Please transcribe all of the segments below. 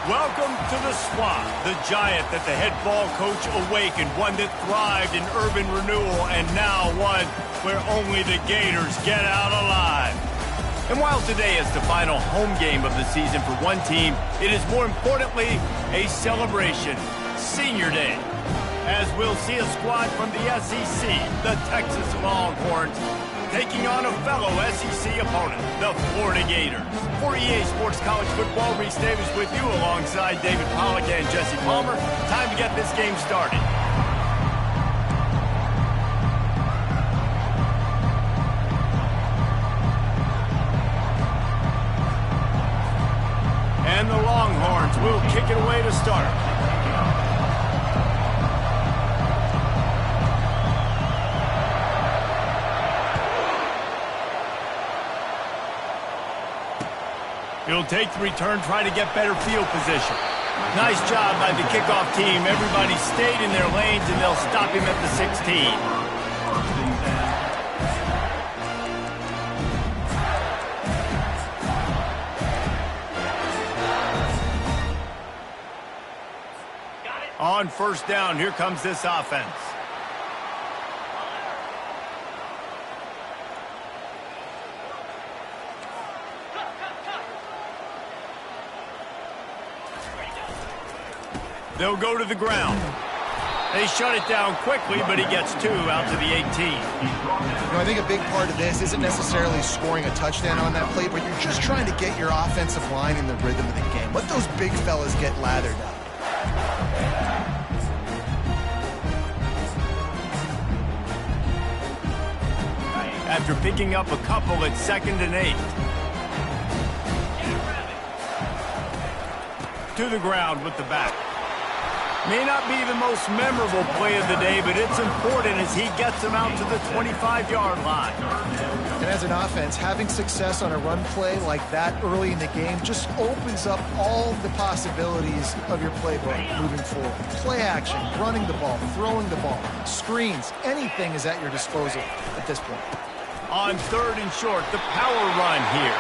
Welcome to the Swamp, the giant that the head ball coach awakened, one that thrived in urban renewal, and now one where only the Gators get out alive. And while today is the final home game of the season for one team, it is more importantly a celebration, Senior Day, as we'll see a squad from the SEC, the Texas Longhorns, taking on a fellow SEC opponent, the Florida Gators. For EA Sports College Football, Reese Davis with you alongside David Pollack and Jesse Palmer. Time to get this game started. And the Longhorns will kick it away to start. He'll take the return, try to get better field position. Nice job by the kickoff team. Everybody stayed in their lanes, and they'll stop him at the 16. On first down, here comes this offense. They'll go to the ground. They shut it down quickly, but he gets 2 out to the 18. I think a big part of this isn't necessarily scoring a touchdown on that play, but you're just trying to get your offensive line in the rhythm of the game. Let those big fellas get lathered up. After picking up a couple at 2nd and 8. To the ground with the back. May not be the most memorable play of the day, but it's important as he gets them out to the 25-yard line. And as an offense, having success on a run play like that early in the game just opens up all the possibilities of your playbook moving forward. Play action, running the ball, throwing the ball, screens, anything is at your disposal at this point. On 3rd and short, the power run here.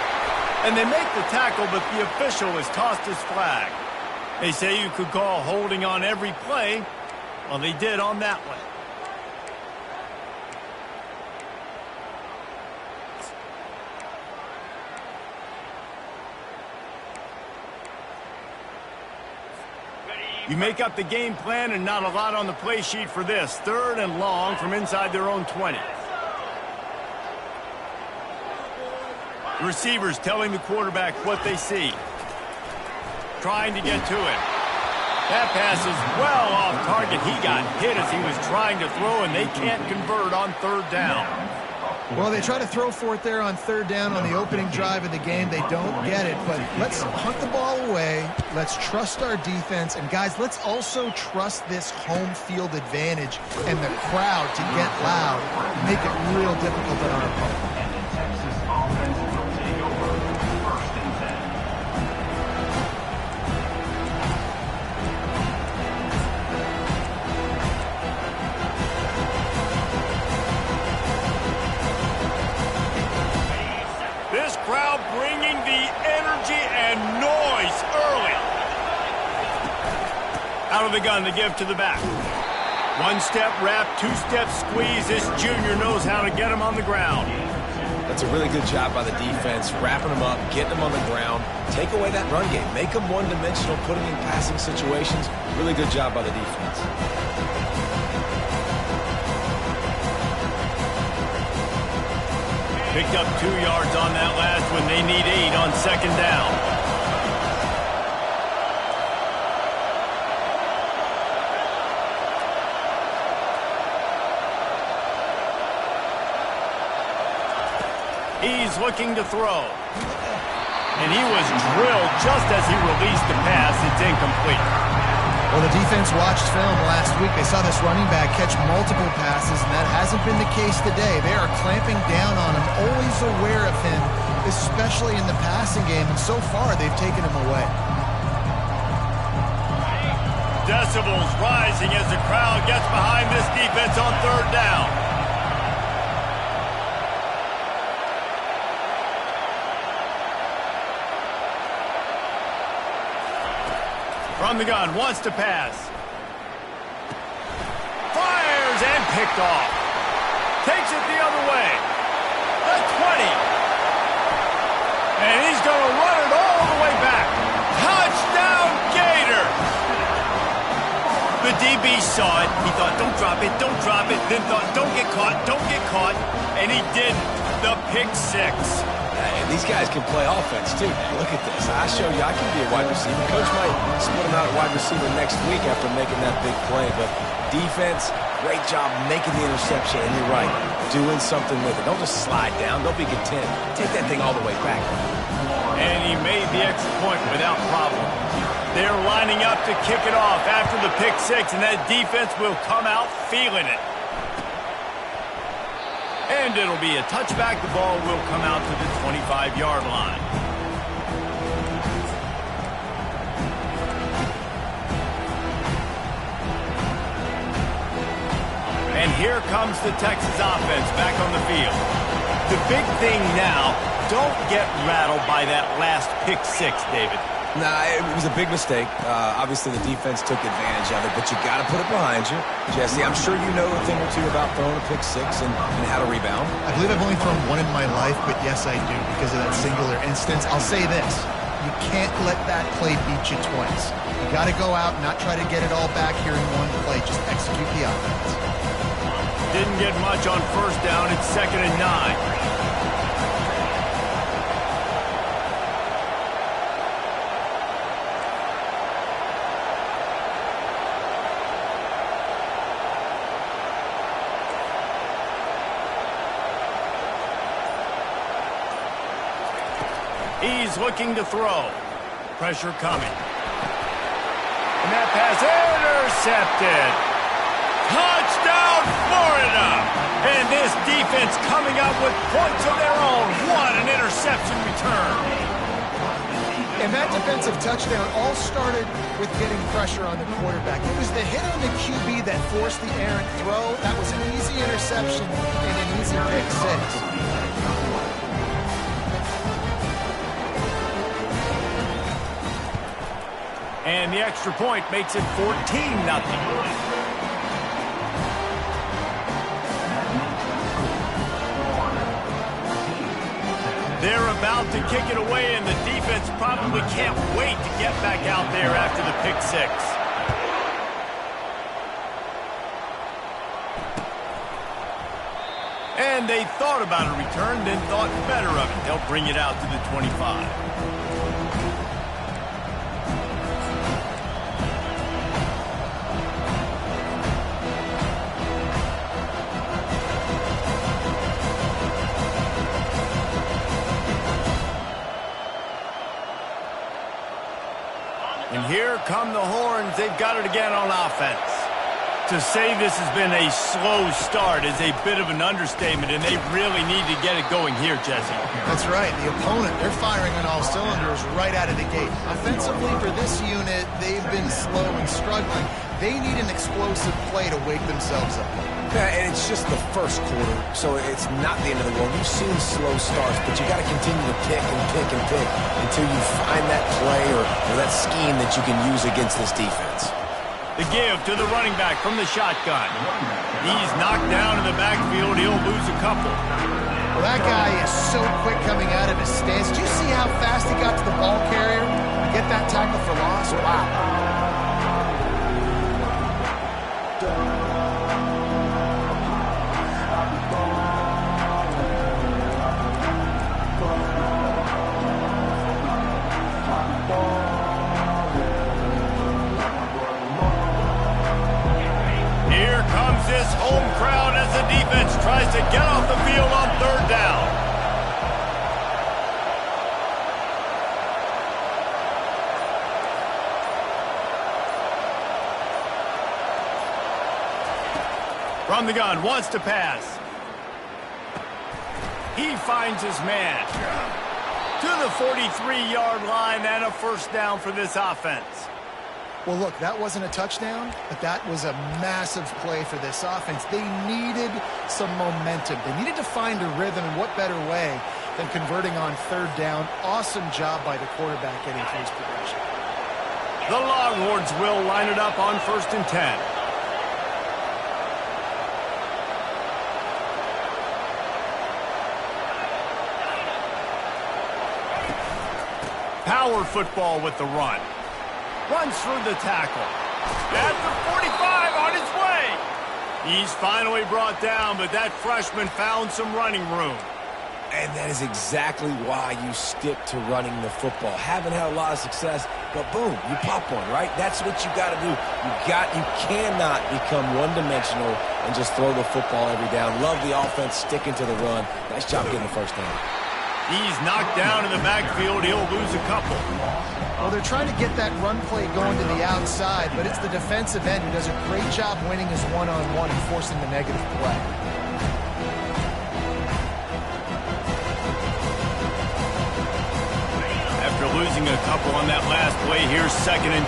And they make the tackle, but the official has tossed his flag. They say you could call holding on every play. Well, they did on that one. You make up the game plan and not a lot on the play sheet for this. 3rd and long from inside their own 20. The receivers telling the quarterback what they see. Trying to get to it. That pass is well off target. He got hit as he was trying to throw, and they can't convert on 3rd down. Well, they try to throw for it there on 3rd down on the opening drive of the game. They don't get it, but let's hunt the ball away. Let's trust our defense. And, guys, let's also trust this home field advantage and the crowd to get loud and make it real difficult on our opponent. Crowd bringing the energy and noise early. Out of the gun, the give to the back. 1-step wrap, 2-step squeeze. This junior knows how to get him on the ground. That's a really good job by the defense, wrapping them up, getting them on the ground. Take away that run game. Make them one-dimensional, put them in passing situations. Really good job by the defense. Picked up 2 yards on that last one. They need 8 on 2nd down. He's looking to throw. And he was drilled just as he released the pass. It's incomplete. Well, the defense watched film last week. They saw this running back catch multiple passes, and that hasn't been the case today. They are clamping down on him, always aware of him, especially in the passing game, and so far they've taken him away. Decibels rising as the crowd gets behind this defense on 3rd down. From the gun, wants to pass. Fires and picked off. Takes it the other way. The 20. And he's going to run it all the way back. Touchdown, Gators! The DB saw it. He thought, don't drop it, don't drop it. Then thought, don't get caught, don't get caught. And he didn't. The pick six. And these guys can play offense, too. Look at this. I show you I can be a wide receiver. Coach might split him out at wide receiver next week after making that big play. But defense, great job making the interception. And you're right, doing something with it. Don't just slide down. Don't be content. Take that thing all the way back. And he made the extra point without problem. They're lining up to kick it off after the pick six, and that defense will come out feeling it. And it'll be a touchback. The ball will come out to the 25-yard line. And here comes the Texas offense back on the field. The big thing now, don't get rattled by that last pick six, David. Nah, it was a big mistake. Obviously, the defense took advantage of it, but you got to put it behind you. Jesse, I'm sure you know a thing or two about throwing a pick six and how to rebound. I believe I've only thrown one in my life, but yes, I do because of that singular instance. I'll say this. You can't let that play beat you twice. You got to go out and not try to get it all back here in one play. Just execute the offense. Didn't get much on first down. It's 2nd and 9. He's looking to throw. Pressure coming. And that pass intercepted. Touchdown, Florida! And this defense coming up with points of their own. What an interception return. And that defensive touchdown all started with getting pressure on the quarterback. It was the hit on the QB that forced the errant throw. That was an easy interception and an easy pick six. And the extra point makes it 14-0. They're about to kick it away, and the defense probably can't wait to get back out there after the pick six. And they thought about a return, then thought better of it. They'll bring it out to the 25. And here come the horns. They've got it again on offense. To say this has been a slow start is a bit of an understatement, and they really need to get it going here, Jesse. That's right. The opponent, they're firing on all cylinders right out of the gate. Offensively, for this unit, they've been slow and struggling. They need an explosive play to wake themselves up. Yeah, and it's just the first quarter, so it's not the end of the world. You've seen slow starts, but you got to continue to pick and pick and pick until you find that play or that scheme that you can use against this defense. The give to the running back from the shotgun. He's knocked down in the backfield. He'll lose a couple. Well, that guy is so quick coming out of his stance. Did you see how fast he got to the ball carrier? Get that tackle for loss? Wow. This home crowd as the defense tries to get off the field on 3rd down. From the gun, wants to pass. He finds his man. To the 43-yard line and a first down for this offense. Well, look, that wasn't a touchdown, but that was a massive play for this offense. They needed some momentum. They needed to find a rhythm, and what better way than converting on 3rd down. Awesome job by the quarterback getting through his progression. The Longhorns will line it up on 1st and 10. Power football with the run. Runs through the tackle. At the 45 on his way. He's finally brought down, but that freshman found some running room. And that is exactly why you stick to running the football. Haven't had a lot of success, but boom, you pop one, right? That's what you got to do. You cannot become one-dimensional and just throw the football every down. Love the offense sticking to the run. Nice job getting the first down. He's knocked down in the backfield. He'll lose a couple. Well, they're trying to get that run play going to the outside, but it's the defensive end who does a great job winning his one-on-one and forcing the negative play. After losing a couple on that last play, here's 2nd and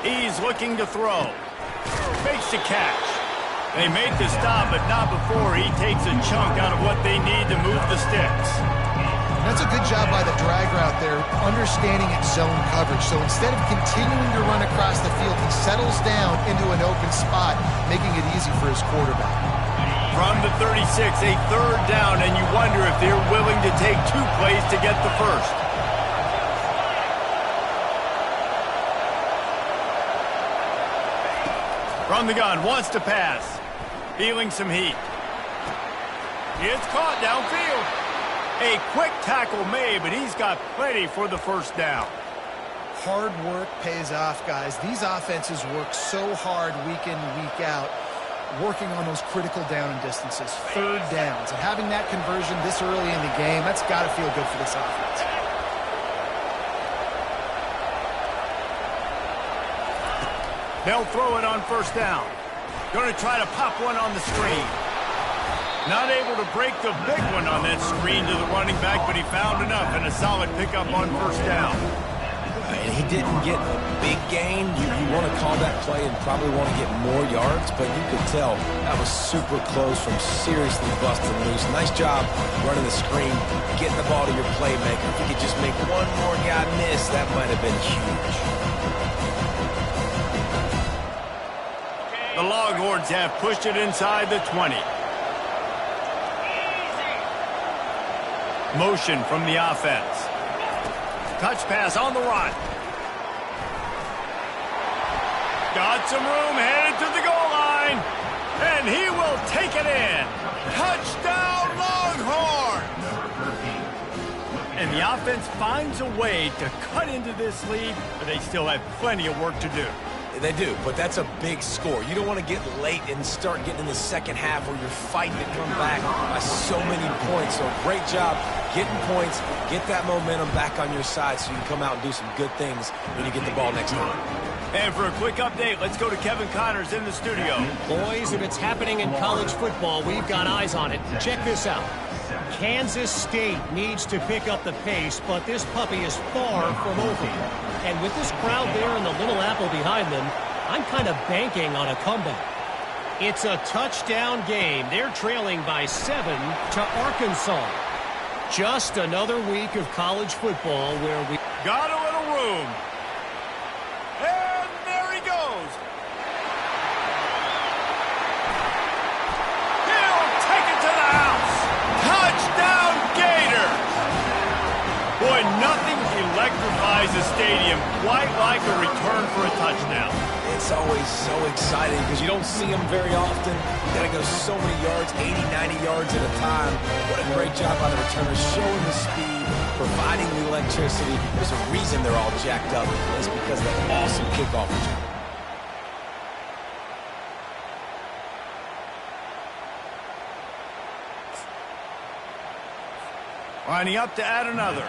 12. He's looking to throw. Makes the catch. They make the stop, but not before he takes a chunk out of what they need to move the sticks. That's a good job by the drag route there, understanding its zone coverage. So instead of continuing to run across the field, he settles down into an open spot, making it easy for his quarterback. From the 36, a 3rd down, and you wonder if they're willing to take 2 plays to get the first. From the gun, wants to pass. Feeling some heat. It's caught downfield. A quick tackle made, but he's got plenty for the first down. Hard work pays off, guys. These offenses work so hard week in, week out, working on those critical down and distances, 3rd downs. And having that conversion this early in the game, that's got to feel good for this offense. They'll throw it on 1st down. Going to try to pop one on the screen. Not able to break the big one on that screen to the running back, but he found enough and a solid pickup on 1st down. And he didn't get a big gain. You want to call that play and probably want to get more yards, but you could tell that was super close from seriously busting loose. Nice job running the screen, getting the ball to your playmaker. If you could just make one more guy miss, that might have been huge. The Longhorns have pushed it inside the 20. Motion from the offense. Touch pass on the run. Got some room, headed to the goal line. And he will take it in. Touchdown, Longhorns! And the offense finds a way to cut into this lead, but they still have plenty of work to do. They do, but that's a big score. You don't want to get late and start getting in the second half where you're fighting to come back by so many points. So great job getting points, get that momentum back on your side so you can come out and do some good things when you get the ball next time. And for a quick update, let's go to Kevin Connors in the studio. Boys, if it's happening in college football, we've got eyes on it. Check this out. Kansas State needs to pick up the pace, but this puppy is far from over. And with this crowd there and the Little Apple behind them, I'm kind of banking on a comeback. It's a touchdown game. They're trailing by 7 to Arkansas. Just another week of college football where we got a little room. And there he goes. He'll take it to the house. Touchdown, Gators. Boy, nothing electrifies a stadium quite like a return for a touchdown. It's always so exciting because you don't see them very often. You got to go so many yards, 80, 90 yards at a time. What a great job by the returners, showing the speed, providing the electricity. There's a reason they're all jacked up. It's because of that awesome kickoff return. Lining up to add another.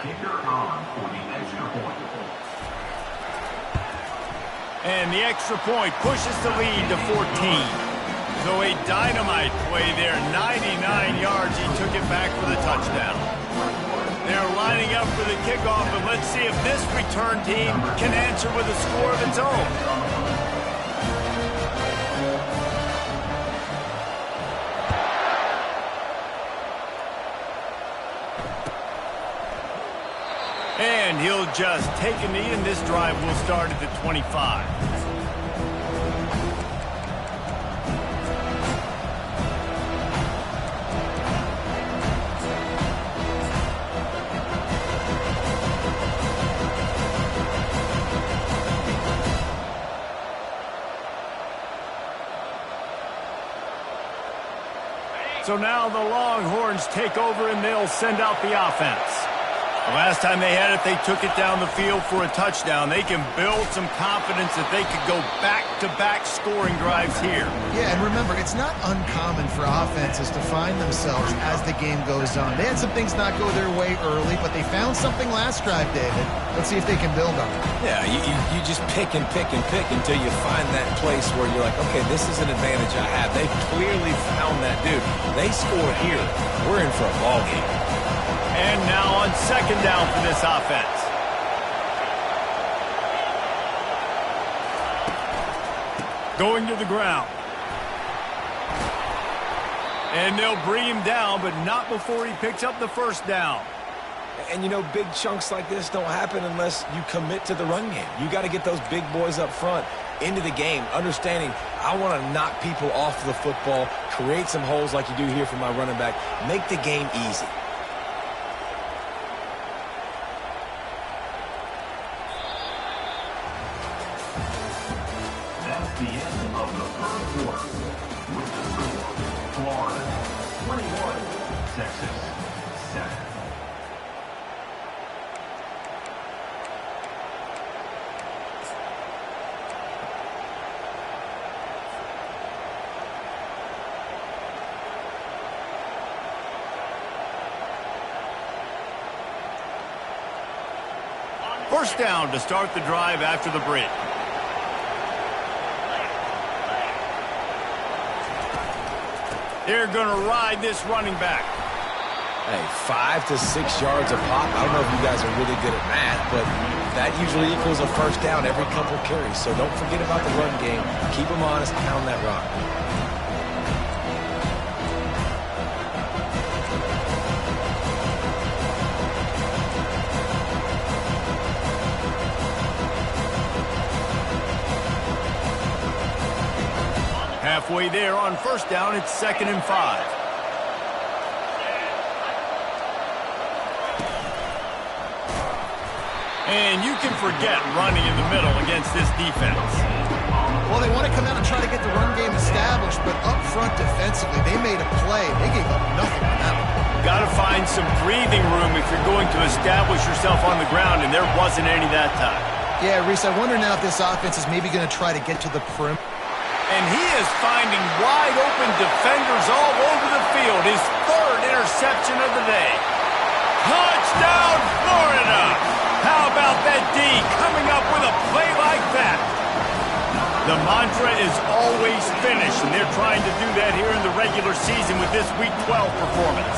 And the extra point pushes the lead to 14. So a dynamite play there, 99 yards. He took it back for the touchdown. They're lining up for the kickoff, and let's see if this return team can answer with a score of its own. he'll just take a knee, and this drive will start at the 25. So now the Longhorns take over, and they'll send out the offense. The last time they had it, they took it down the field for a touchdown. They can build some confidence that they could go back-to-back scoring drives here. Yeah, and remember, it's not uncommon for offenses to find themselves as the game goes on. They had some things not go their way early, but they found something last drive, David. Let's see if they can build on it. Yeah, you just pick and pick and pick until you find that place where you're like, okay, this is an advantage I have. They've clearly found that, dude. They score here. We're in for a ball game. And now on second down for this offense. Going to the ground. And they'll bring him down, but not before he picks up the first down. And, you know, big chunks like this don't happen unless you commit to the run game. You got to get those big boys up front into the game, understanding I want to knock people off the football, create some holes like you do here for my running back, make the game easy. That's the end of the first quarter. With the score, Florida 21, Texas 7. First down to start the drive after the break. They're going to ride this running back. Hey, 5 to 6 yards a pop. I don't know if you guys are really good at math, but that usually equals a first down every couple carries. So don't forget about the run game. Keep them honest, pound that rock. Halfway there on first down, it's 2nd and 5. And you can forget running in the middle against this defense. Well, they want to come out and try to get the run game established, but up front defensively, they made a play. They gave up nothing on that one. Got to find some breathing room if you're going to establish yourself on the ground, and there wasn't any that time. Yeah, Reese, I wonder now if this offense is maybe going to try to get to the perimeter. And he is finding wide-open defenders all over the field. His 3rd interception of the day. Touchdown, Florida! How about that D coming up with a play like that? The mantra is always finish, and they're trying to do that here in the regular season with this Week 12 performance.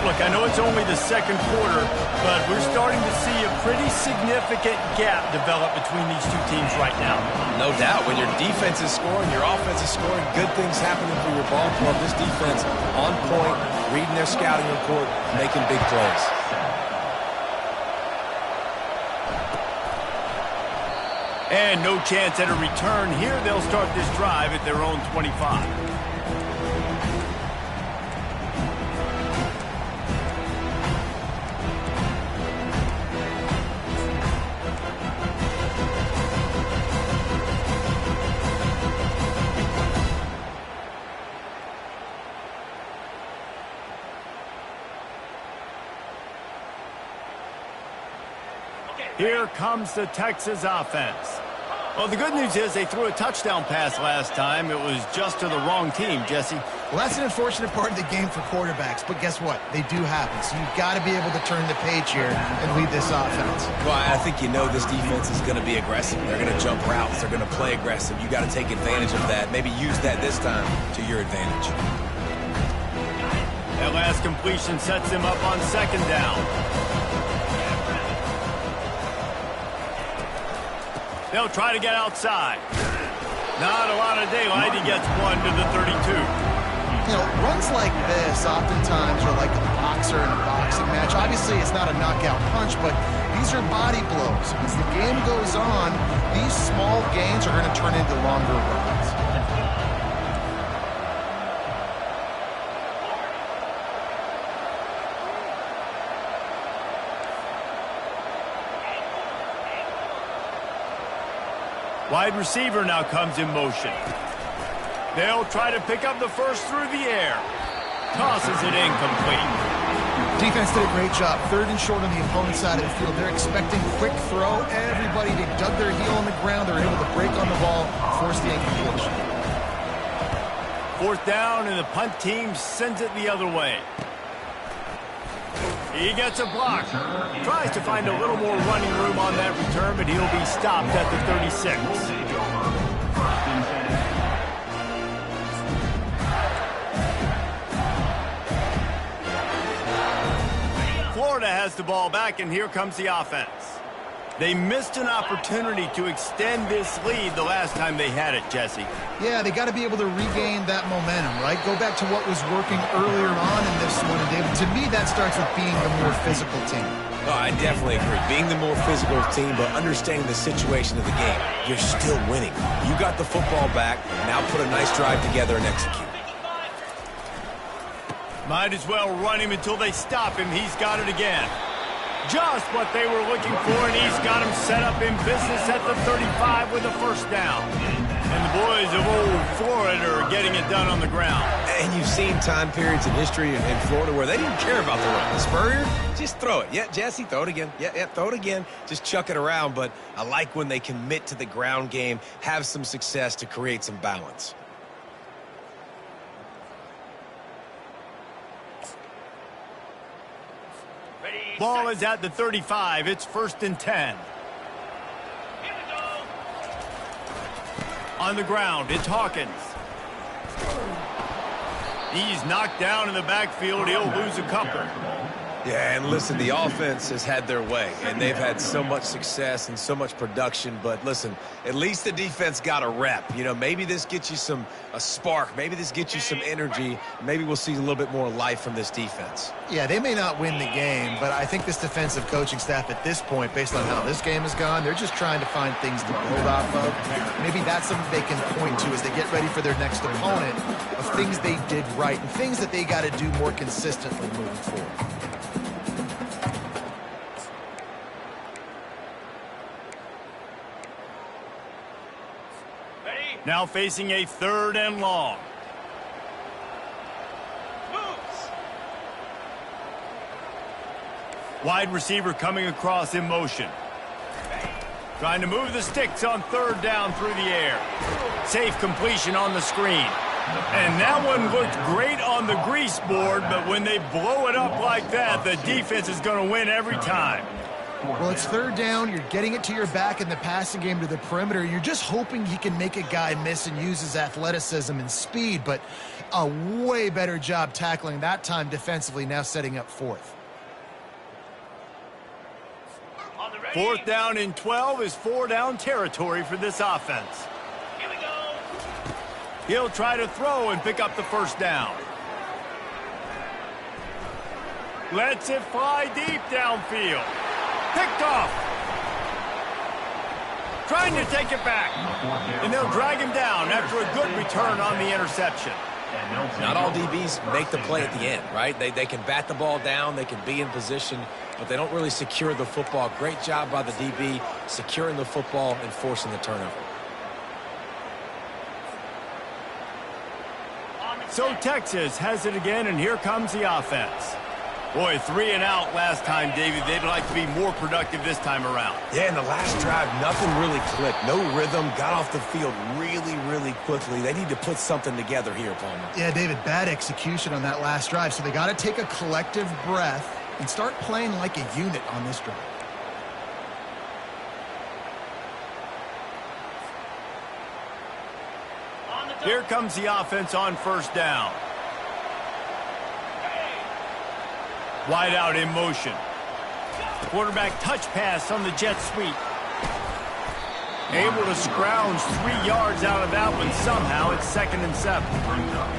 Look, I know it's only the second quarter, but we're starting to see a pretty significant gap develop between these two teams right now. No doubt. When your defense is scoring, your offense is scoring, good things happening for your ball club. This defense on point, reading their scouting report, making big plays. And no chance at a return here. They'll start this drive at their own 25. Here comes the Texas offense. Well, the good news is they threw a touchdown pass last time. It was just to the wrong team, Jesse. Well, that's an unfortunate part of the game for quarterbacks, but guess what? They do happen. So you've got to be able to turn the page here and lead this offense. Well, I think you know this defense is going to be aggressive. They're going to jump routes. They're going to play aggressive. You got to take advantage of that. Maybe use that this time to your advantage. That last completion sets them up on second down. They'll try to get outside. Not a lot of daylight. He gets one to the 32. You know, runs like this oftentimes are like a boxer in a boxing match. Obviously, it's not a knockout punch, but you These are body blows. As the game goes on, these small gains are going to turn into longer runs. Wide receiver now comes in motion. They'll try to pick up the first through the air. Tosses it incomplete. Defense did a great job. 3rd and short on the opponent's side of the field. They're expecting quick throw. Everybody dug their heel on the ground. They're able to break on the ball, force the incompletion. 4th down, and the punt team sends it the other way. He gets a block. Tries to find a little more running room on that return, but he'll be stopped at the 36. Florida has the ball back, and here comes the offense. They missed an opportunity to extend this lead the last time they had it, Jesse. Yeah, they got to be able to regain that momentum, right? Go back to what was working earlier on in this one. And David, to me, that starts with being the more physical team. Oh, I definitely agree. Being the more physical team, but understanding the situation of the game. You're still winning. You got the football back. Now put a nice drive together and execute. Might as well run him until they stop him. He's got it again. Just what they were looking for, and he's got him set up in business at the 35 with a first down. And the boys of old Florida are getting it done on the ground. And you've seen time periods in history in Florida where they didn't care about the run. Spurrier, just throw it. Yeah, Jesse, throw it again. Yeah, throw it again. Just chuck it around. But I like when they commit to the ground game, have some success to create some balance. Ball is at the 35. It's 1st and 10. On the ground, it's Hawkins. He's knocked down in the backfield. He'll lose a couple. Yeah, and listen, the offense has had their way, and they've had so much success and so much production. But listen, at least the defense got a rep. You know, maybe this gets you a spark. Maybe this gets you some energy. Maybe we'll see a little bit more life from this defense. Yeah, they may not win the game, but I think this defensive coaching staff at this point, based on how this game has gone, they're just trying to find things to build off of. Maybe that's something they can point to as they get ready for their next opponent, of things they did right and things that they got to do more consistently moving forward. Now facing a 3rd and long. Wide receiver coming across in motion. Trying to move the sticks on 3rd down through the air. Safe completion on the screen. And that one looked great on the grease board, but when they blow it up like that, the defense is going to win every time. Well, it's 3rd down. You're getting it to your back in the passing game to the perimeter. You're just hoping he can make a guy miss and use his athleticism and speed, but a way better job tackling that time defensively, now setting up 4th. 4th down and 12 is 4-down territory for this offense. Here we go. He'll try to throw and pick up the 1st down. Lets it fly deep downfield. Picked off. Trying to take it back. And they'll drag him down after a good return on the interception. Not all DBs make the play at the end, right? They can bat the ball down, they can be in position, but they don't really secure the football. Great job by the DB securing the football and forcing the turnover. So Texas has it again, and here comes the offense. Boy, 3 and out last time, David. They'd like to be more productive this time around. Yeah, in the last drive, nothing really clicked. No rhythm, got off the field really, really quickly. They need to put something together here, Palmer. Yeah, David, bad execution on that last drive, so they got to take a collective breath and start playing like a unit on this drive. Here comes the offense on 1st down. Wide out in motion. Quarterback touch pass on the jet sweep. Able to scrounge 3 yards out of that one somehow. It's 2nd and 7.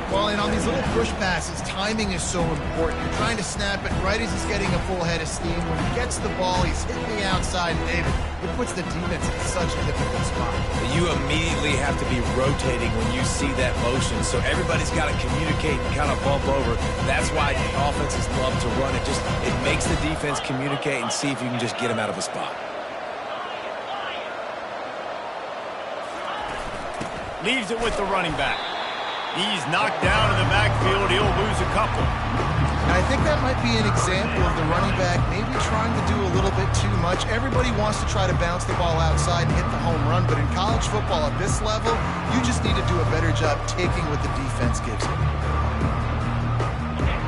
Well, and on these little push passes, timing is so important. You're trying to snap it right as he's getting a full head of steam. When he gets the ball, he's hitting the outside, and David, it puts the defense in such a difficult spot. You immediately have to be rotating when you see that motion, so everybody's got to communicate and kind of bump over. That's why offenses love to run it. It makes the defense communicate and see if you can just get him out of a spot. Leaves it with the running back. He's knocked down in the backfield. He'll lose a couple. And I think that might be an example of the running back maybe trying to do a little bit too much. Everybody wants to try to bounce the ball outside and hit the home run, but in college football at this level, you just need to do a better job taking what the defense gives you.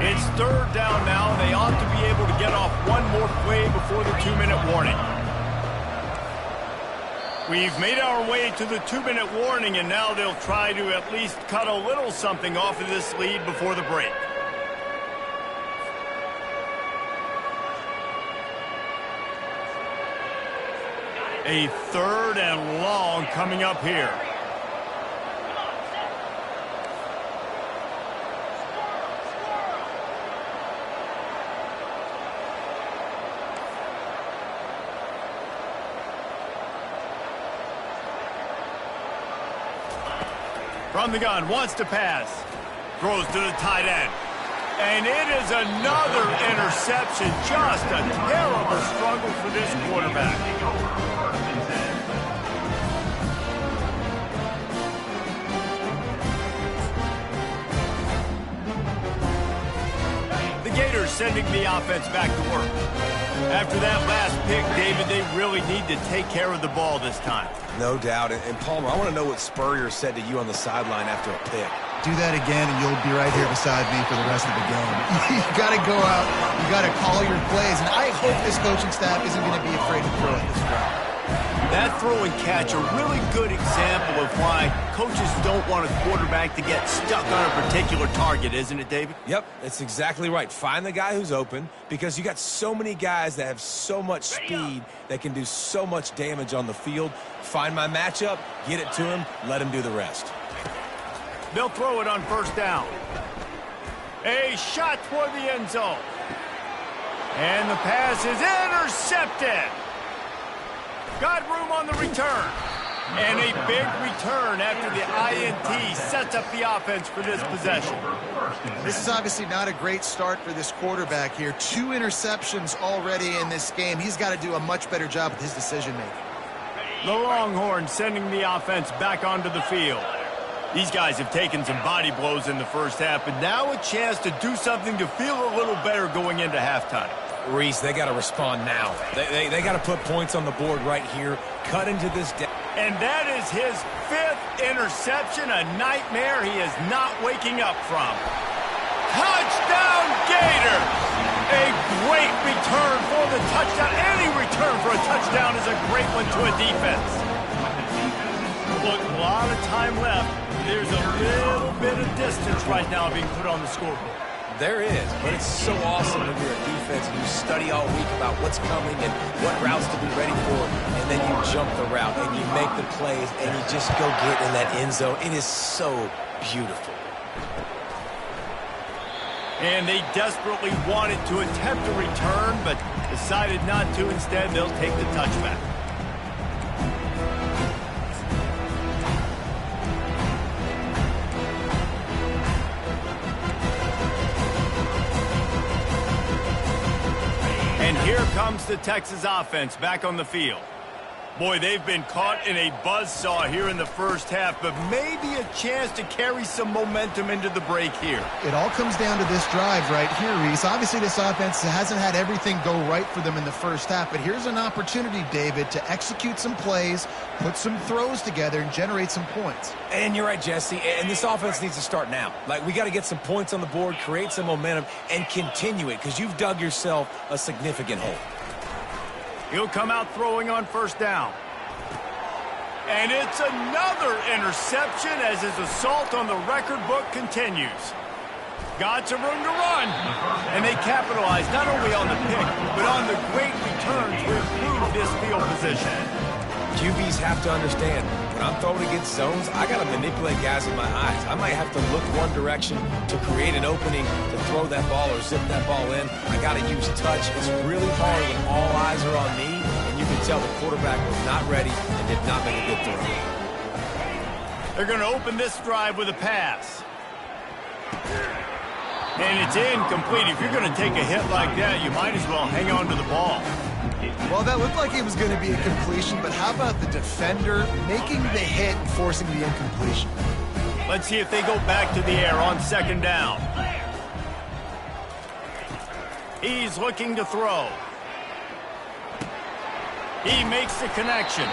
It's 3rd down now. They ought to be able to get off one more play before the 2-minute warning. We've made our way to the 2-minute warning, and now they'll try to at least cut a little something off of this lead before the break. A 3rd and long coming up here. From the gun, wants to pass. Throws to the tight end. And it is another interception. Just a terrible struggle for this quarterback. The Gators sending the offense back to work. After that last pick, David, they really need to take care of the ball this time. No doubt. And Palmer, I want to know what Spurrier said to you on the sideline after a pick. Do that again, and you'll be right here beside me for the rest of the game. You got to go out. You got to call your plays, and I hope this coaching staff isn't going to be afraid to throw at this drive. That throw and catch, a really good example of why coaches don't want a quarterback to get stuck on a particular target, isn't it, David? Yep, that's exactly right. Find the guy who's open, because you got so many guys that have so much speed that can do so much damage on the field. Find my matchup, get it to him, let him do the rest. They'll throw it on 1st down. A shot toward the end zone. And the pass is intercepted. Got room on the return. And a big return after the INT sets up the offense for this possession. This is obviously not a great start for this quarterback here. 2 interceptions already in this game. He's got to do a much better job with his decision-making. The Longhorns sending the offense back onto the field. These guys have taken some body blows in the first half, but now a chance to do something to feel a little better going into halftime. Reese, they got to respond now. They got to put points on the board right here. Cut into this. And that is his 5th interception, a nightmare he is not waking up from. Touchdown, Gators! A great return for the touchdown. Any return for a touchdown is a great one to a defense. Look, a lot of time left. There's a little bit of distance right now being put on the scoreboard. There is, but it's so awesome when you're a defense and you study all week about what's coming and what routes to be ready for, and then you jump the route and you make the plays and you just go get in that end zone. It is so beautiful. And they desperately wanted to attempt a return, but decided not to. Instead, they'll take the touchback. And here comes the Texas offense back on the field. Boy, they've been caught in a buzzsaw here in the first half, but maybe a chance to carry some momentum into the break here. It all comes down to this drive right here, Reese. Obviously, this offense hasn't had everything go right for them in the first half, but here's an opportunity, David, to execute some plays, put some throws together, and generate some points. And you're right, Jesse, and this offense needs to start now. Like, we got to get some points on the board, create some momentum, and continue it, because you've dug yourself a significant hole. He'll come out throwing on 1st down. And it's another interception as his assault on the record book continues. Got some room to run. And they capitalize not only on the pick, but on the great return to improve this field position. QBs have to understand, when I'm throwing against zones, I got to manipulate guys with my eyes. I might have to look one direction to create an opening to throw that ball or zip that ball in. I got to use touch. It's really hard when all eyes are on me, and you can tell the quarterback was not ready and did not make a good throw. They're going to open this drive with a pass. And it's incomplete. If you're going to take a hit like that, you might as well hang on to the ball. Well, that looked like it was going to be a completion, but how about the defender making the hit and forcing the incompletion? Let's see if they go back to the air on second down. He's looking to throw. He makes the connection.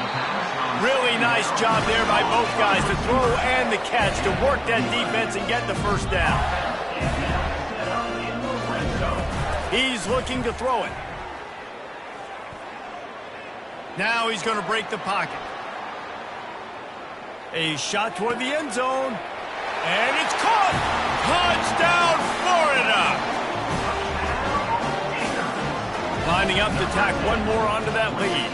Really nice job there by both guys, the throw and the catch, to work that defense and get the first down. He's looking to throw it. Now he's going to break the pocket. A shot toward the end zone. And it's caught! Touchdown, Florida! Lining up to tack one more onto that lead.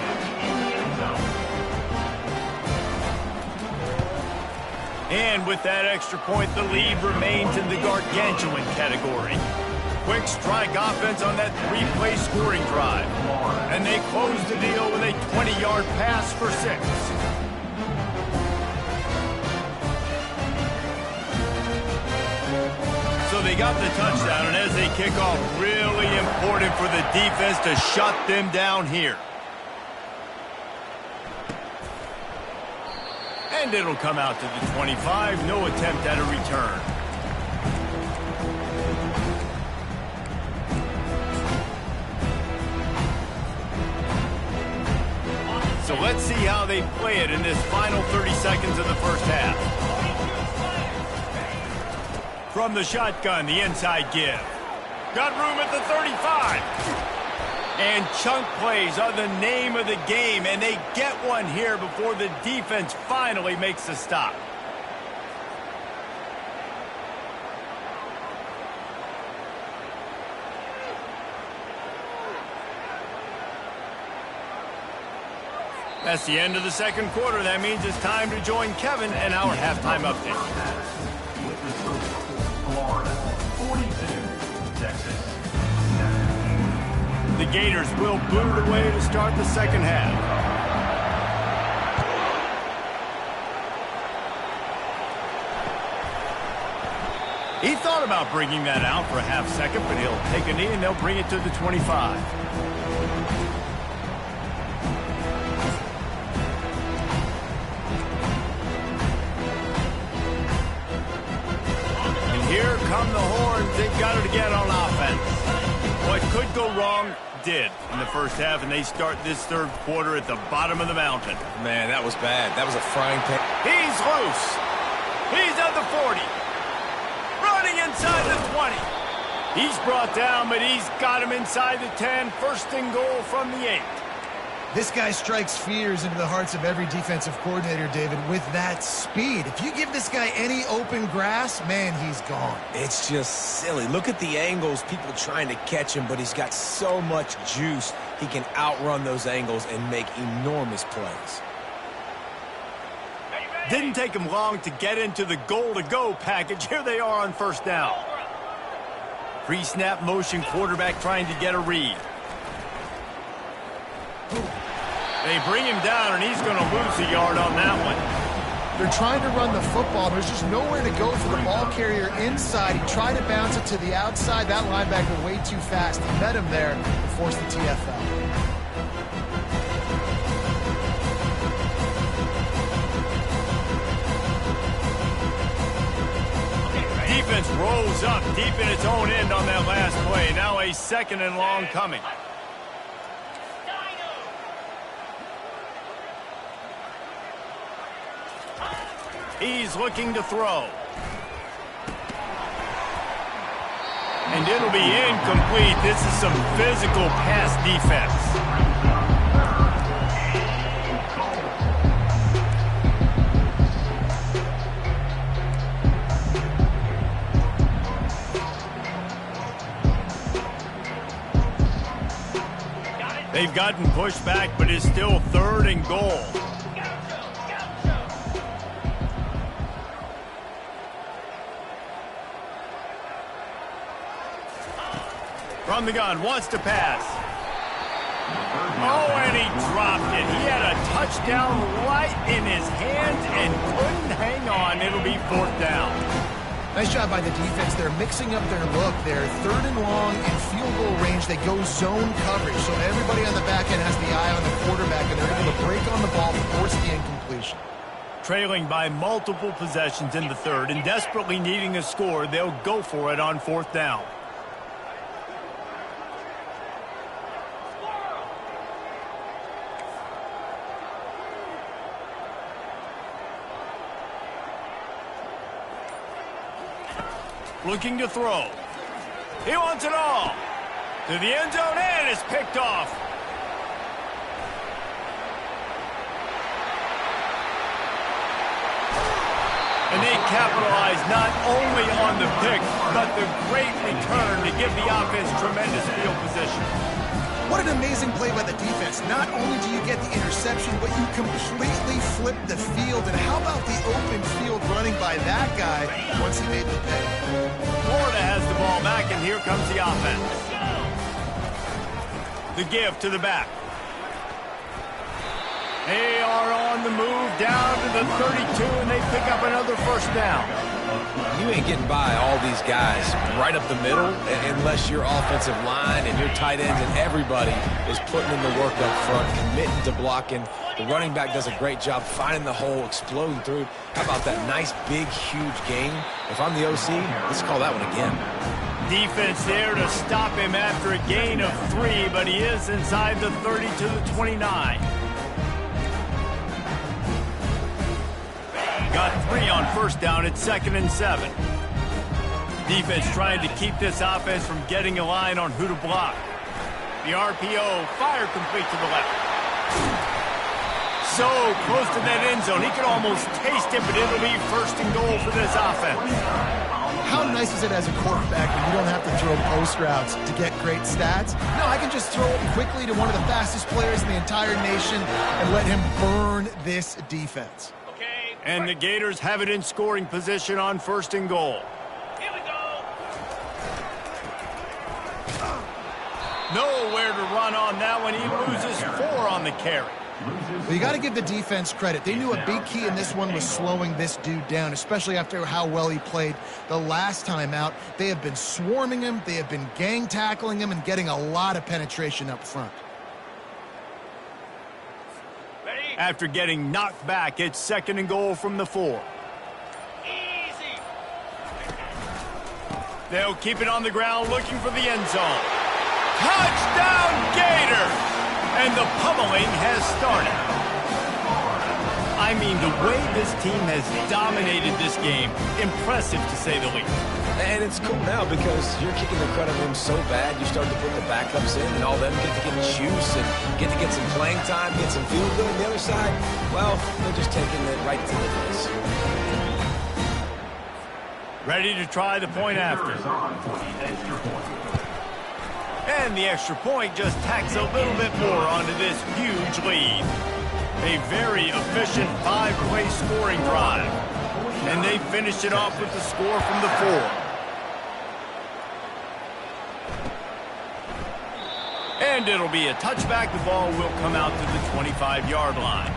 And with that extra point, the lead remains in the gargantuan category. Quick strike offense on that three-play scoring drive. And they close the deal with a 20-yard pass for 6. So they got the touchdown, and as they kick off, really important for the defense to shut them down here. And it'll come out to the 25. No attempt at a return. So let's see how they play it in this final 30 seconds of the first half. From the shotgun, the inside give. Got room at the 35. And chunk plays are the name of the game, and they get one here before the defense finally makes the stop. That's the end of the second quarter. That means it's time to join Kevin and our halftime update. With the score, Florida 42, Texas. The Gators will boot it away to start the second half. He thought about bringing that out for a half second, but he'll take a knee and they'll bring it to the 25. Here come the horns. They've got it again on offense. What could go wrong did in the first half, and they start this third quarter at the bottom of the mountain. Man, that was bad. That was a frying pan. He's loose. He's at the 40. Running inside the 20. He's brought down, but he's got him inside the 10. First and goal from the 8. This guy strikes fears into the hearts of every defensive coordinator, David, with that speed. If you give this guy any open grass, man, he's gone. It's just silly. Look at the angles, people trying to catch him, but he's got so much juice. He can outrun those angles and make enormous plays. Didn't take him long to get into the goal-to-go package. Here they are on first down. Pre-snap motion, quarterback trying to get a read. They bring him down, and he's going to lose a yard on that one. They're trying to run the football. There's just nowhere to go for the ball carrier inside. He tried to bounce it to the outside. That linebacker way too fast. He met him there and forced the TFL. Defense rolls up deep in its own end on that last play. Now a second and long coming. He's looking to throw. And it'll be incomplete. This is some physical pass defense. They've gotten pushed back, but it's still third and goal. From the gun, wants to pass. Oh, and he dropped it. He had a touchdown right in his hands and couldn't hang on. It'll be 4th down. Nice job by the defense. They're mixing up their look. They're 3rd and long in field goal range. They go zone coverage. So everybody on the back end has the eye on the quarterback, and they're able to break on the ball, force the incompletion. Trailing by multiple possessions in the 3rd and desperately needing a score, they'll go for it on 4th down. Looking to throw. He wants it all. To the end zone, and it's picked off. And they capitalize not only on the pick, but the great return to give the offense tremendous field position. What an amazing play by the defense. Not only do you get the interception, but you completely flip the field. And how about the open field running by that guy once he made the pick? Florida has the ball back, and here comes the offense. The give to the back. They are on the move down to the 32, and they pick up another 1st down. You ain't getting by all these guys right up the middle unless your offensive line and your tight ends and everybody is putting in the work up front, committing to blocking. The running back does a great job finding the hole, exploding through. How about that nice, big, huge gain? If I'm the OC, let's call that one again. Defense there to stop him after a gain of 3, but he is inside the 30 to the 29. Got 3 on 1st down at 2nd and 7. Defense trying to keep this offense from getting a line on who to block. The RPO, fire complete to the left. So close to that end zone. He could almost taste it, but it'll be 1st and goal for this offense. How nice is it as a quarterback when you don't have to throw post routes to get great stats? No, I can just throw it quickly to one of the fastest players in the entire nation and let him burn this defense. And the Gators have it in scoring position on 1st and goal. Here we go. Nowhere to run on that one. He loses 4 on the carry. Well, you got to give the defense credit. They knew a big key in this one was slowing this dude down, especially after how well he played the last time out. They have been swarming him. They have been gang tackling him and getting a lot of penetration up front. After getting knocked back, it's 2nd and goal from the 4. Easy. They'll keep it on the ground looking for the end zone. Touchdown Gator! And the pummeling has started. I mean, the way this team has dominated this game, impressive to say the least. And it's cool now because you're kicking the crud out of them so bad, you start to put the backups in, and all them get to get juice and get to get some playing time, get some field good. On the other side, well, they're just taking it right to the face. Ready to try the point after. And the extra point just tacks a little bit more onto this huge lead. A very efficient 5-play scoring drive. And they finished it off with the score from the 4. And it'll be a touchback. The ball will come out to the 25-yard line.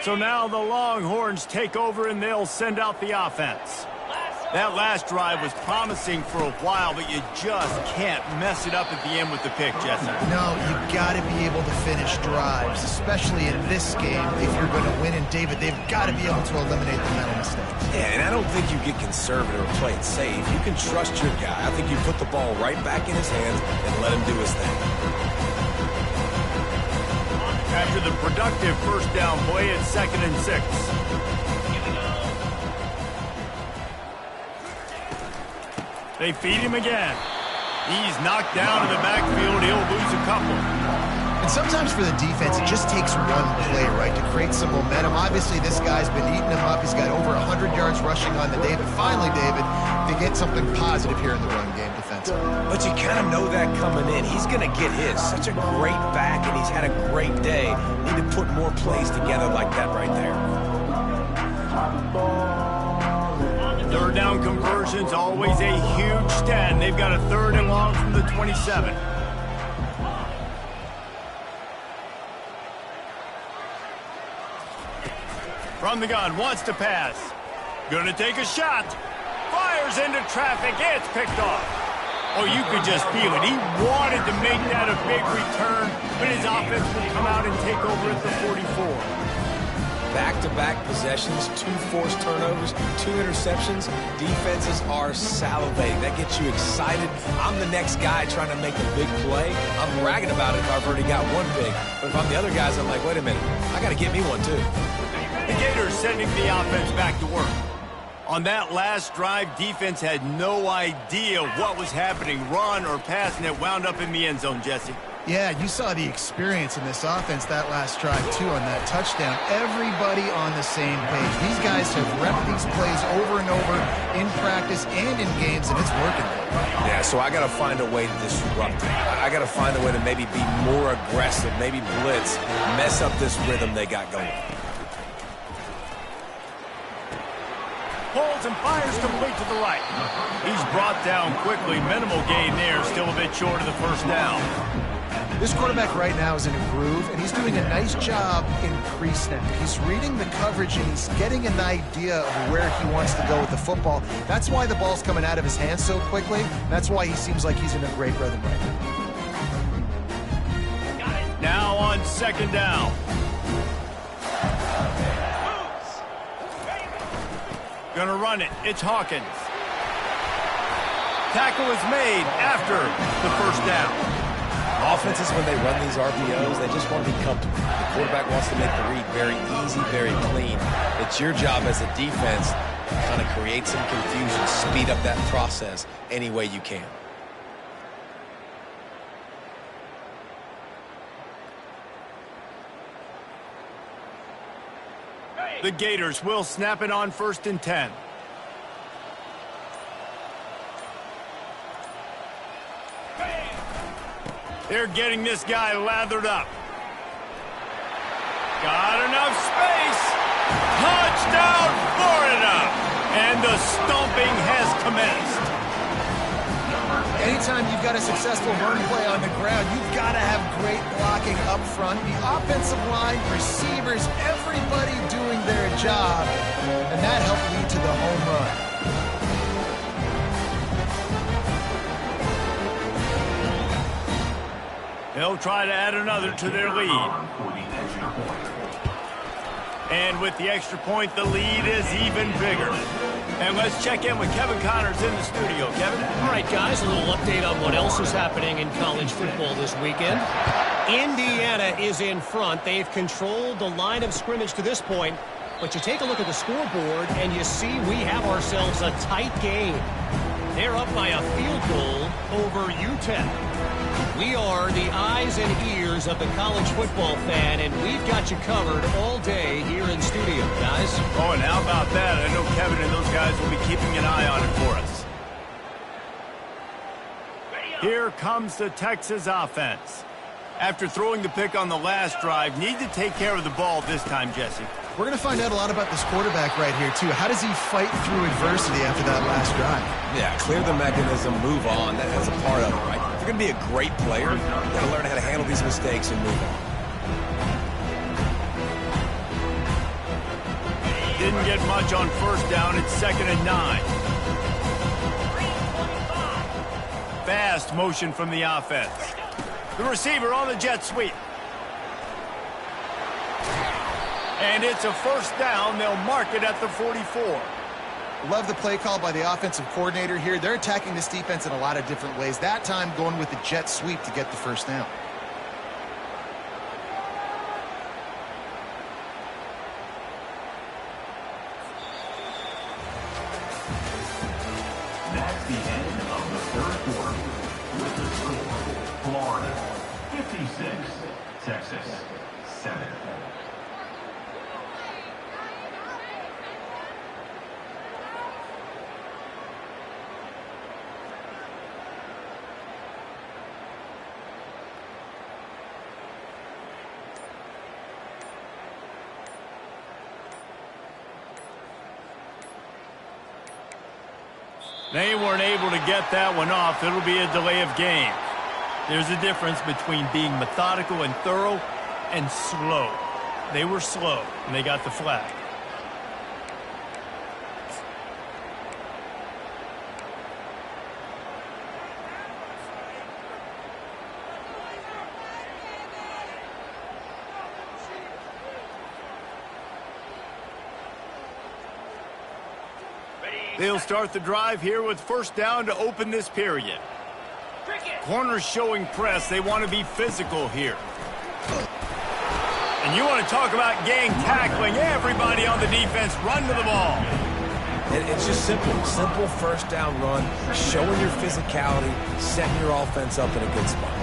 So now the Longhorns take over and they'll send out the offense. That last drive was promising for a while, but you just can't mess it up at the end with the pick, Jesse. No, you got to be able to finish drives, especially in this game. If you're going to win, and David, they've got to be able to eliminate the mental mistakes. Yeah, and I don't think you get conservative or play it safe. You can trust your guy. I think you put the ball right back in his hands and let him do his thing. After the productive first down play, it's 2nd and 6. They feed him again. He's knocked down in the backfield. He'll lose a couple. And sometimes for the defense, it just takes one play, right, to create some momentum. Obviously, this guy's been eating him up. He's got over 100 yards rushing on the day. But finally, David, they get something positive here in the run game defensively. But you kind of know that coming in. He's going to get his. Such a great back, and he's had a great day. Need to put more plays together like that right there. Third down conversions, always a huge stat. They've got a 3rd and long from the 27. From the gun, wants to pass. Gonna take a shot. Fires into traffic. It's picked off. Oh, you could just feel it. He wanted to make that a big return, but his offense will come out and take over at the 44. Back-to-back possessions, 2 forced turnovers, 2 interceptions. Defenses are salivating. That gets you excited. I'm the next guy trying to make a big play. I'm bragging about it if I've already got one big. But if I'm the other guys, I'm like, wait a minute, I got to get me one too. The Gators sending the offense back to work. On that last drive, defense had no idea what was happening, run or pass, and it wound up in the end zone, Jesse. Yeah, you saw the experience in this offense that last drive, too, on that touchdown. Everybody on the same page. These guys have repped these plays over and over in practice and in games, and it's working. Yeah, so I got to find a way to disrupt it. I got to find a way to maybe be more aggressive, maybe blitz, mess up this rhythm they got going. Pulls and fires complete to the right. He's brought down quickly. Minimal gain there. Still a bit short of the first down. This quarterback right now is in a groove, and he's doing a nice job in pre-snap. He's reading the coverage, and he's getting an idea of where he wants to go with the football. That's why the ball's coming out of his hands so quickly. That's why he seems like he's in a great rhythm right now. Now on 2nd down. Gonna run it. It's Hawkins. Tackle is made after the first down. Offenses, when they run these RPOs, they just want to be comfortable. The quarterback wants to make the read very easy, very clean. It's your job as a defense to kind of create some confusion, speed up that process any way you can. The Gators will snap it on 1st and 10. They're getting this guy lathered up. Got enough space. Touchdown, Florida! And the stomping has commenced. Anytime you've got a successful run play on the ground, you've got to have great blocking up front. The offensive line, receivers, everybody doing their job, and that helped lead to the home run. They'll try to add another to their lead. And with the extra point, the lead is even bigger. And let's check in with Kevin Connors in the studio. Kevin? All right, guys, a little update on what else is happening in college football this weekend. Indiana is in front. They've controlled the line of scrimmage to this point. But you take a look at the scoreboard, and you see we have ourselves a tight game. They're up by a field goal over UTEP. We are the eyes and ears of the college football fan, and we've got you covered all day here in studio, guys. Oh, and how about that? I know Kevin and those guys will be keeping an eye on it for us. Here comes the Texas offense. After throwing the pick on the last drive, need to take care of the ball this time, Jesse. We're going to find out a lot about this quarterback right here, too. How does he fight through adversity after that last drive? Yeah, clear the mechanism, move on. That's a part of it, right? If you're going to be a great player, you've got to learn how to handle these mistakes and move on. Didn't get much on first down. It's 2nd and 9. Fast motion from the offense. The receiver on the jet sweep. And it's a first down. They'll mark it at the 44. Love the play call by the offensive coordinator here. They're attacking this defense in a lot of different ways. That time going with the jet sweep to get the first down. That's the end of the 3rd quarter. With the score, Florida 56, Texas 7. They weren't able to get that one off. It'll be a delay of game. There's a difference between being methodical and thorough and slow. They were slow, and they got the flag. They'll start the drive here with first down to open this period. Corners showing press. They want to be physical here. And you want to talk about gang tackling. Everybody on the defense run to the ball. And it's just simple. Simple first down run, showing your physicality, setting your offense up in a good spot.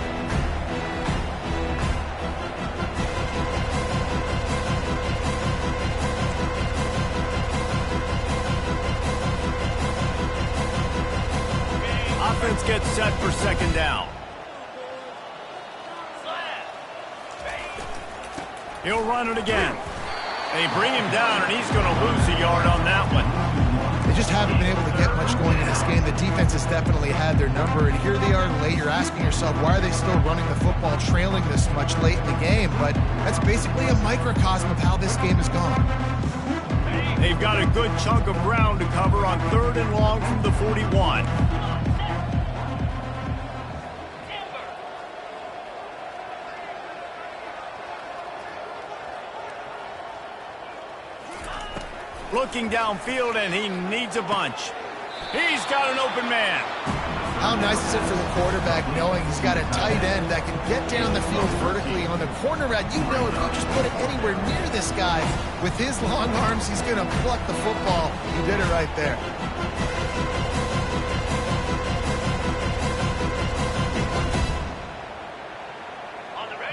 Offense gets set for second down. He'll run it again. They bring him down, and he's going to lose a yard on that one. They just haven't been able to get much going in this game. The defense has definitely had their number, and here they are late. You're asking yourself, why are they still running the football, trailing this much late in the game? But that's basically a microcosm of how this game has gone. They've got a good chunk of ground to cover on 3rd and long from the 41. Looking downfield, and he needs a bunch. He's got an open man. How nice is it for the quarterback knowing he's got a tight end that can get down the field vertically on the corner route? You know if you just put it anywhere near this guy, with his long arms, he's going to pluck the football. He did it right there.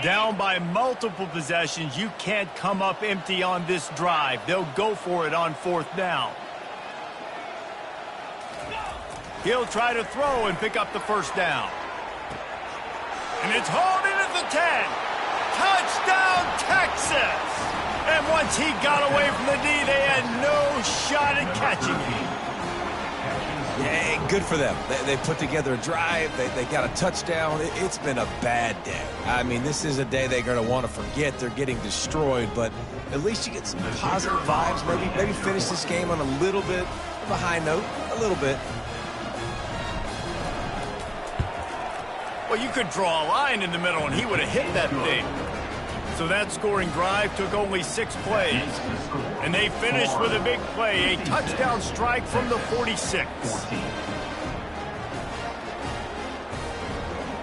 Down by multiple possessions, you can't come up empty on this drive. They'll go for it on 4th down. He'll try to throw and pick up the first down. And it's hauled in at the 10. Touchdown, Texas! And once he got away from the D, they had no shot at catching him. Yeah, good for them. They put together a drive. They got a touchdown. It's been a bad day. I mean, this is a day they're going to want to forget. They're getting destroyed, but at least you get some positive vibes. Maybe finish this game on a little bit of a high note. A little bit. Well, you could draw a line in the middle, and he would have hit that thing. So that scoring drive took only 6 plays. And they finished with a big play, a touchdown strike from the 46.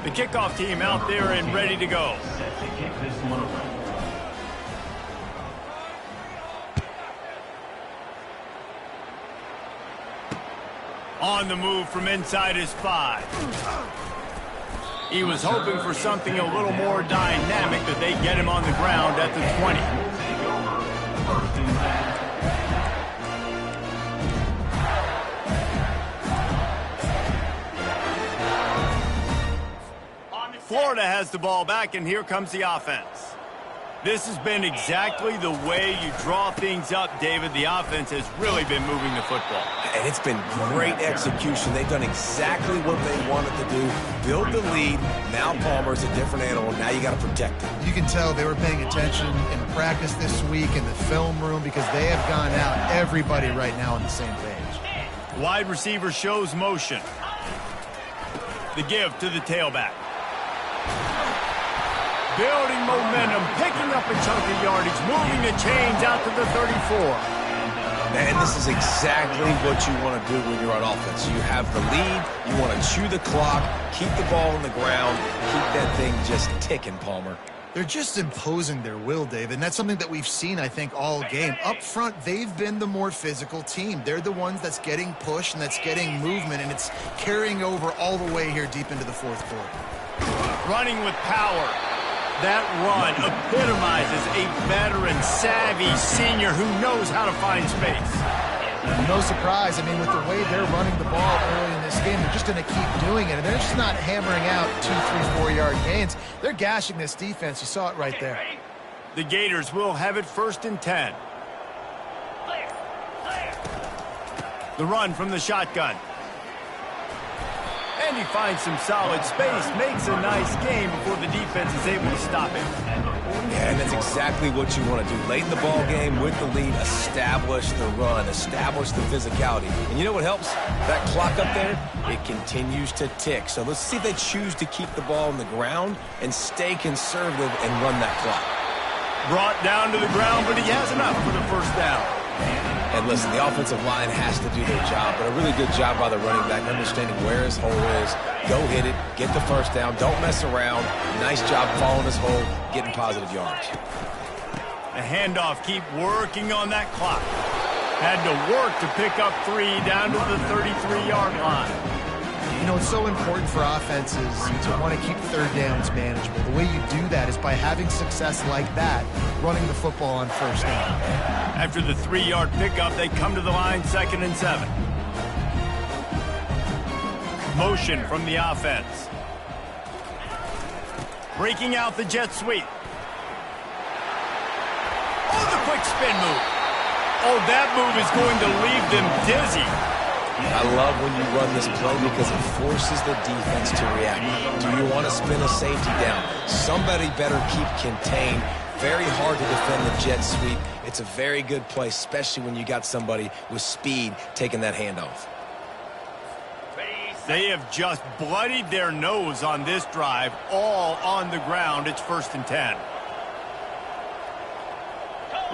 The kickoff team out there and ready to go. Set to kick this one away. On the move from inside his 5. He was hoping for something a little more dynamic, that they get him on the ground at the 20. Take over. 1st and 10. Florida has the ball back, and here comes the offense. This has been exactly the way you draw things up, David. The offense has really been moving the football. And it's been great execution. They've done exactly what they wanted to do. Build the lead. Now Palmer's a different animal. Now you got to protect him. You can tell they were paying attention in practice this week in the film room, because they have gone out, everybody right now on the same page. Wide receiver shows motion. The give to the tailback. Building momentum, picking up a chunk of yardage, moving the chains out to the 34. And this is exactly what you want to do when you're on offense. You have the lead, you want to chew the clock, keep the ball on the ground, keep that thing just ticking, Palmer. They're just imposing their will, David, and that's something that we've seen, I think, all game. Up front, they've been the more physical team. They're the ones that's getting pushed and that's getting movement, and it's carrying over all the way here deep into the 4th quarter. Running with power. That run epitomizes a veteran, savvy senior who knows how to find space. No surprise. I mean, with the way they're running the ball early in this game, they're just going to keep doing it. And they're just not hammering out 2, 3, 4-yard gains. They're gashing this defense. You saw it right there. The Gators will have it 1st and 10. The run from the shotgun. And he finds some solid space, makes a nice game before the defense is able to stop him. Yeah, and that's exactly what you want to do. Late in the ball game with the lead, establish the run, establish the physicality. And you know what helps? That clock up there, it continues to tick. So let's see if they choose to keep the ball on the ground and stay conservative and run that clock. Brought down to the ground, but he has enough for the 1st down. And listen, the offensive line has to do their job, but a really good job by the running back, understanding where his hole is. Go hit it, get the 1st down, don't mess around. Nice job following his hole, getting positive yards. The handoff, keep working on that clock. Had to work to pick up 3 down to the 33-yard line. You know, it's so important for offenses to want to keep 3rd downs manageable. The way you do that is by having success like that, running the football on 1st down. After the 3-yard pickup, they come to the line 2nd and 7. Motion from the offense. Breaking out the jet sweep. Oh, the quick spin move. Oh, that move is going to leave them dizzy. I love when you run this play because it forces the defense to react. Do you want to spin a safety down? Somebody better keep contained. Very hard to defend the jet sweep. It's a very good play, especially when you got somebody with speed taking that handoff. They have just bloodied their nose on this drive, all on the ground. It's 1st and 10.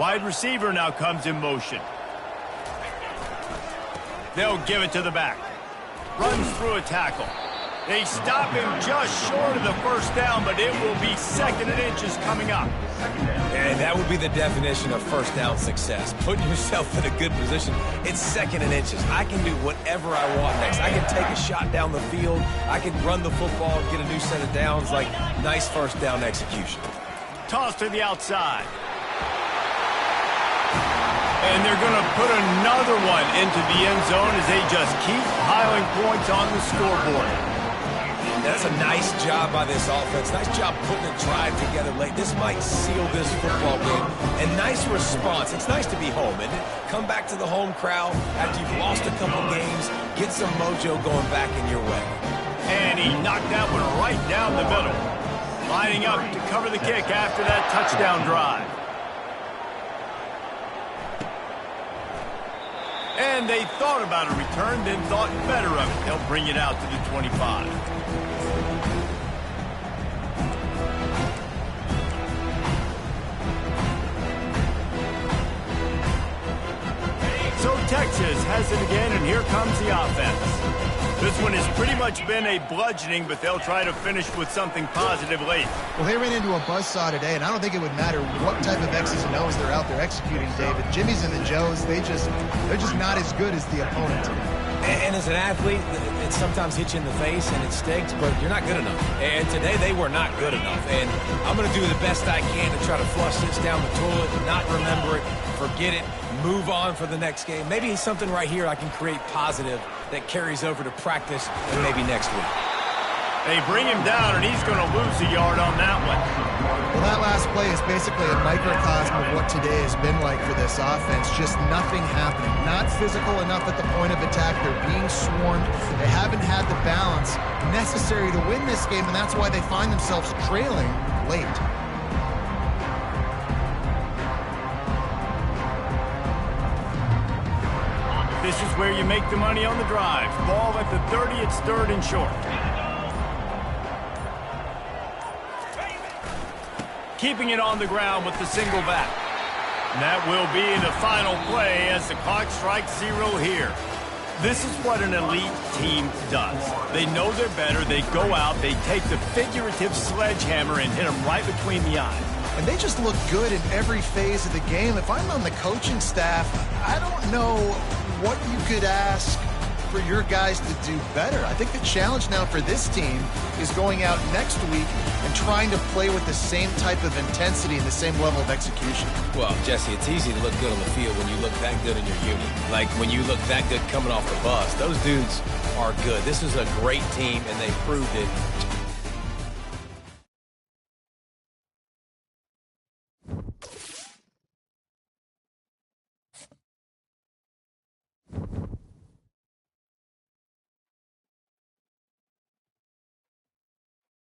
Wide receiver now comes in motion. They'll give it to the back. Runs through a tackle. They stop him just short of the 1st down, but it will be 2nd and inches coming up. And that would be the definition of 1st down success. Putting yourself in a good position. It's 2nd and inches. I can do whatever I want next. I can take a shot down the field. I can run the football, get a new set of downs. Like, nice 1st down execution. Toss to the outside. And they're going to put another one into the end zone as they just keep piling points on the scoreboard. That's a nice job by this offense. Nice job putting a drive together late. This might seal this football game. And nice response. It's nice to be home, isn't it? Come back to the home crowd after you've lost a couple games. Get some mojo going back in your way. And he knocked that one right down the middle. Lining up to cover the kick after that touchdown drive. And they thought about a return, then thought better of it. They'll bring it out to the 25. So Texas has it again, and here comes the offense. This one has pretty much been a bludgeoning, but they'll try to finish with something positive late. Well, they ran into a buzzsaw today, and I don't think it would matter what type of X's and O's they're out there executing, David. Jimmy's and the Joes, they're just not as good as the opponent today. And as an athlete, it sometimes hits you in the face and it stinks, but you're not good enough. And today they were not good enough. And I'm going to do the best I can to try to flush this down the toilet, not remember it, forget it, move on for the next game. Maybe something right here I can create positive that carries over to practice and maybe next week. They bring him down, and he's going to lose a yard on that one. Well, that last play is basically a microcosm of what today has been like for this offense. Just nothing happening. Not physical enough at the point of attack. They're being swarmed. They haven't had the balance necessary to win this game, and that's why they find themselves trailing late. This is where you make the money on the drive. Ball at the 30, it's 3rd and short. Keeping it on the ground with the single back. And that will be the final play as the clock strikes 0 here. This is what an elite team does. They know they're better. They go out. They take the figurative sledgehammer and hit them right between the eyes. And they just look good in every phase of the game. If I'm on the coaching staff, I don't know what you could ask for your guys to do better. I think the challenge now for this team is going out next week and trying to play with the same type of intensity and the same level of execution. Well, Jesse, it's easy to look good on the field when you look that good in your unit. Like when you look that good coming off the bus. Those dudes are good. This is a great team, and they proved it